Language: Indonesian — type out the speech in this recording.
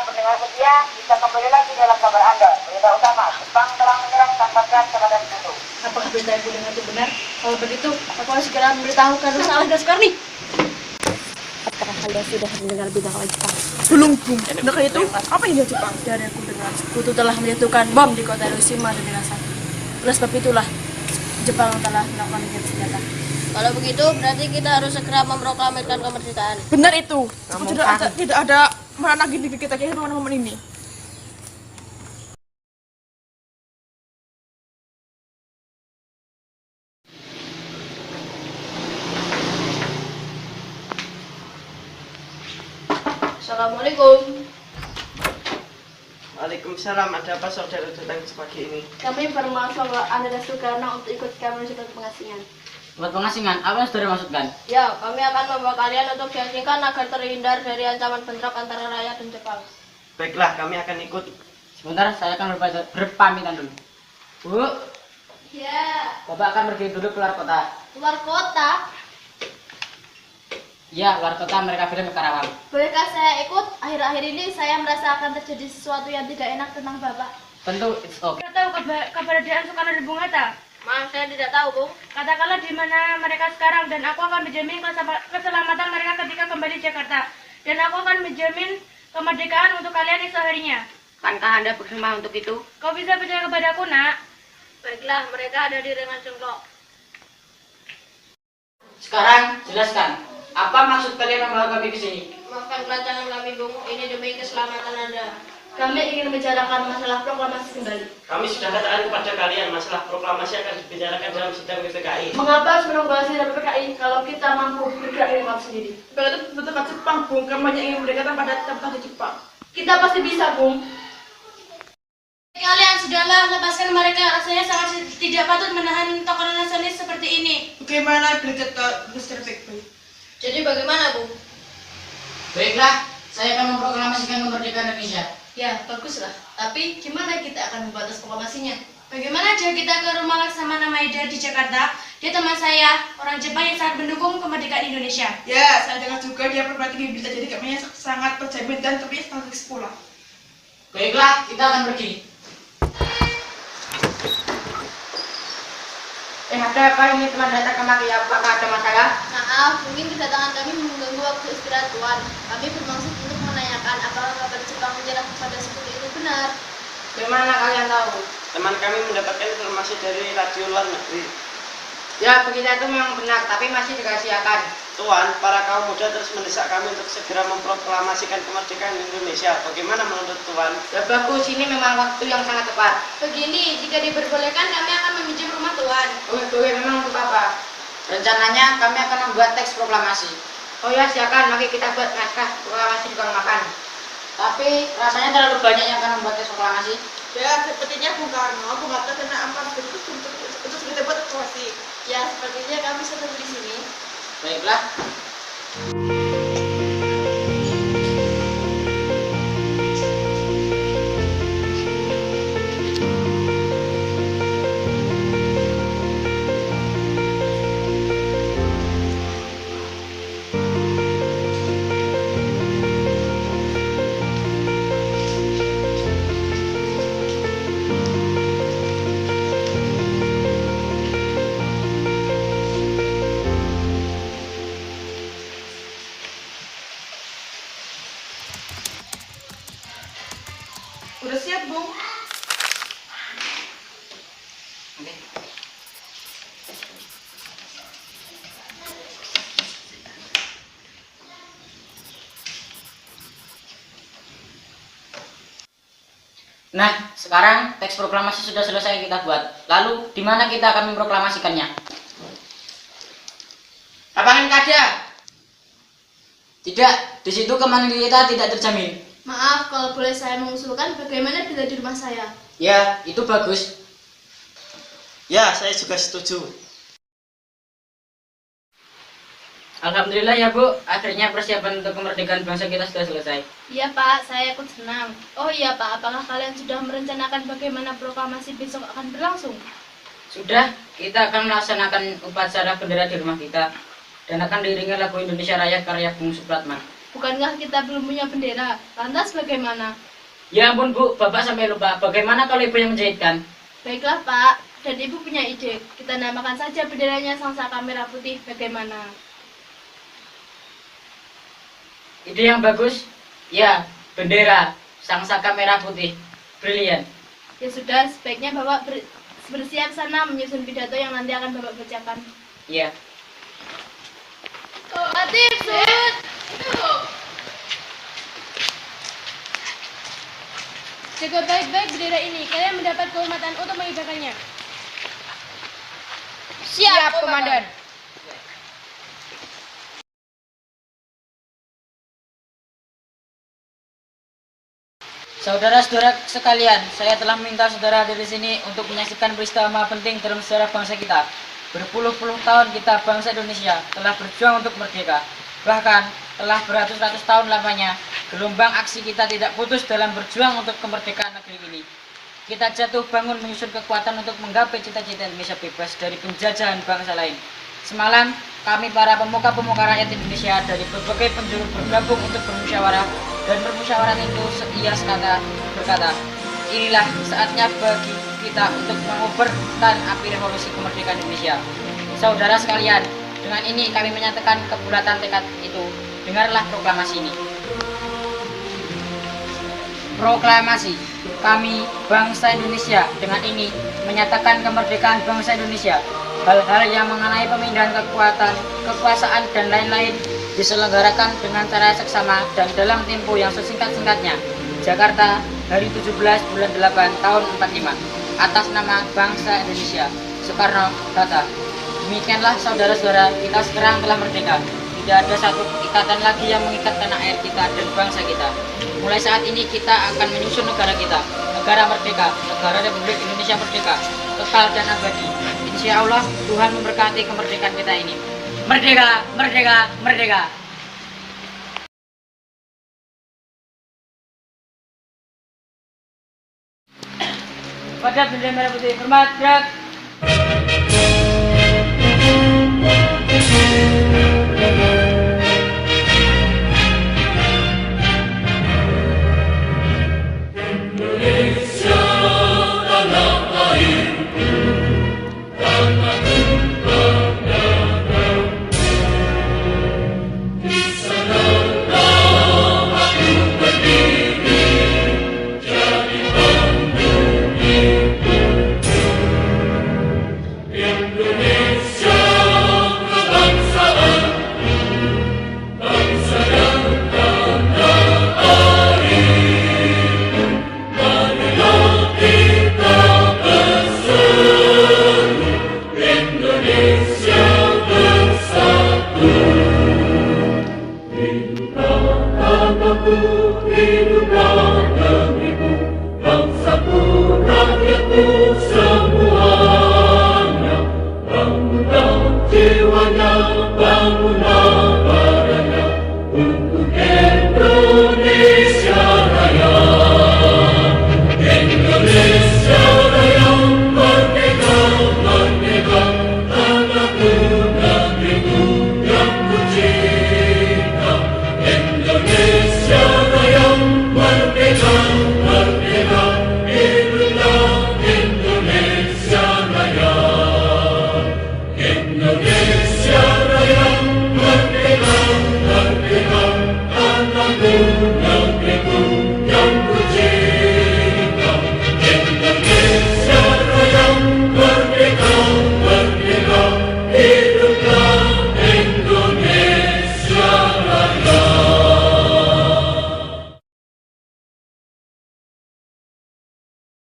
pendengar setia, bisa kembali lagi dalam kabar Anda. Berita utama, Jepang telah menyerang tanpa gas terhadap sekutu. Apakah berita yang kudengar itu benar? Kalau begitu, aku harus segera memberitahukan masalah Gaskar nih. Apakah kalian sudah mendengar berita soal Jepang? Belum, Bung. Nah, itu apa yang dia Jepang? Dari aku dengar. Sekutu telah menjatuhkan bom di kota Hiroshima dan Nagasaki. Oleh sebab itulah, Jepang telah melakukan gencatan senjata. Kalau begitu, berarti kita harus segera memproklamirkan kemerdekaan. Benar itu. Tidak ada mana lagi negeri kita kayak momen ini. Assalamualaikum. Waalaikumsalam, ada apa saudara datang pagi ini? Kami bermaksud bahwa Anda dan Soekarno untuk ikut kami menuju pengasingan. Buat pengasingan, apa yang saudara maksudkan? Ya, kami akan membawa kalian untuk diasingkan agar terhindar dari ancaman bentrok antara rakyat dan Jepang. Baiklah, kami akan ikut. Sebentar, saya akan berpamitan dulu. Bu, Ya, Bapak akan pergi dulu keluar kota. luar kota. Ya, luar kota mereka bilang ke Karawang. Bolehkah saya ikut? Akhir-akhir ini saya merasa akan terjadi sesuatu yang tidak enak tentang Bapak. Tentu, it's okay. Kita tahu keberadaan Soekarno dan Bung Hatta. Maaf, saya tidak tahu, Bung. Katakanlah di mana mereka sekarang dan aku akan menjamin keselamatan mereka ketika kembali Jakarta. Dan aku akan menjamin kemerdekaan untuk kalian esok harinya. Kankah Anda bersemangat untuk itu? Kau bisa percaya kepadaku, Nak? Baiklah, mereka ada di Rengan Jongkok. Sekarang, jelaskan. Apa maksud kalian membawa kami ke sini? Maafkan kelancangan kami, Bung. Ini demi keselamatan Anda. Kami ingin membicarakan masalah proklamasi kembali. Kami sudah katakan kepada kalian, masalah proklamasi akan dibicarakan dalam sidang PPKI. Mengapa harus menunggu hasil dari PPKI kalau kita mampu bergerak dari kami sendiri? Begitu betul Jepang, Bung. Kami hanya ingin memberikan pada tempat di Jepang. Kita pasti bisa, Bung. Kalian sudahlah lepaskan mereka. Rasanya sangat tidak patut menahan tokoh nasionalis seperti ini. Bagaimana berita Mr. Backbay? Jadi bagaimana, Bung? Baiklah, saya akan memproklamasikan kemerdekaan Indonesia. Ya, baguslah. Tapi gimana kita akan membatas proklamasinya? Bagaimana jika kita ke rumah Laksamana Maeda di Jakarta? Dia teman saya, orang Jepang yang sangat mendukung kemerdekaan Indonesia. Ya, saya dengar juga dia pernah tinggi berita, jadi kami sangat terjamin dan tapi strategis pula. Baiklah, kita akan pergi. Ada apa ini teman datang kemari? Apakah ada masalah? Maaf, mungkin kedatangan kami mengganggu waktu istirahat Tuan. Kami bermaksud untuk menanyakan apakah kabar Jepang menyerang kepada sekutu itu benar. Bagaimana kalian tahu? Teman kami mendapatkan informasi dari radio luar negeri. Ya, berita itu memang benar, tapi masih dirahasiakan. Tuan, para kaum muda terus mendesak kami untuk segera memproklamasikan kemerdekaan Indonesia. Bagaimana menurut Tuan? Ya bagus, ini memang waktu yang sangat tepat. Begini, jika diperbolehkan kami akan meminjam rumah Tuan. Boleh, memang untuk apa? Rencananya kami akan membuat teks proklamasi. Oh ya, silakan, mari kita buat naskah proklamasi di ruang makan. Tapi rasanya terlalu banyak yang akan membuat teks proklamasi. Ya, sepertinya Bung Karno, Bung Hatta kena amat untuk kita buat proklamasi. Ya, sepertinya kami sudah di sini. Baiklah. Udah siap, Bung? Oke. Nah, sekarang teks proklamasi sudah selesai kita buat. Lalu, di mana kita akan memproklamasikannya? Lapangan Kada. Tidak, di situ keamanan kita tidak terjamin. Maaf, kalau boleh saya mengusulkan bagaimana bila di rumah saya? Ya, itu bagus. Ya, saya juga setuju. Alhamdulillah ya Bu, akhirnya persiapan untuk kemerdekaan bangsa kita sudah selesai. Iya Pak, saya ikut senang. Oh iya Pak, apakah kalian sudah merencanakan bagaimana proklamasi besok akan berlangsung? Sudah, kita akan melaksanakan upacara bendera di rumah kita dan akan diiringi lagu Indonesia Raya karya Bung Supratman. Bukankah kita belum punya bendera? Lantas bagaimana? Ya ampun Bu, Bapak sampai lupa. Bagaimana kalau Ibu yang menjahitkan? Baiklah Pak, dan Ibu punya ide. Kita namakan saja benderanya Sangsaka Merah Putih. Bagaimana? Ide yang bagus. Ya, bendera Sangsaka Merah Putih. Brilian. Ya sudah, sebaiknya Bapak bersiap sana menyusun pidato yang nanti akan Bapak bacakan. Ya. Batik, sud! Jaga baik-baik bendera ini. Kalian mendapat kehormatan untuk mengibarkannya. Siap, Komandan. Saudara-saudara sekalian, saya telah meminta saudara hadir di sini untuk menyaksikan peristiwa penting dalam sejarah bangsa kita. Berpuluh-puluh tahun kita bangsa Indonesia telah berjuang untuk merdeka. Bahkan telah beratus-ratus tahun lamanya gelombang aksi kita tidak putus dalam berjuang untuk kemerdekaan negeri ini. Kita jatuh bangun menyusun kekuatan untuk menggapai cita-cita Indonesia bebas dari penjajahan bangsa lain. Semalam, kami para pemuka-pemuka rakyat Indonesia dari berbagai penjuru bergabung untuk bermusyawarah, dan bermusyawarah itu ia berkata, inilah saatnya bagi kita untuk mengobarkan api revolusi kemerdekaan Indonesia. Saudara sekalian, dengan ini kami menyatakan kebulatan tekad itu. Dengarlah proklamasi ini. Proklamasi. Kami, bangsa Indonesia, dengan ini menyatakan kemerdekaan bangsa Indonesia. Hal-hal yang mengenai pemindahan kekuasaan dan lain-lain diselenggarakan dengan cara seksama dan dalam tempo yang sesingkat-singkatnya. Jakarta, hari 17 bulan 8 tahun 45. Atas nama bangsa Indonesia. Soekarno, Hatta. Demikianlah saudara-saudara, kita sekarang telah merdeka. Tidak ada satu ikatan lagi yang mengikat tanah air kita dan bangsa kita. Mulai saat ini kita akan menyusun negara kita, negara merdeka, negara Republik Indonesia merdeka, kekal dan abadi. Insya Allah Tuhan memberkati kemerdekaan kita ini. Merdeka, merdeka, merdeka. Pada bendera merah putih, hormat, gerak.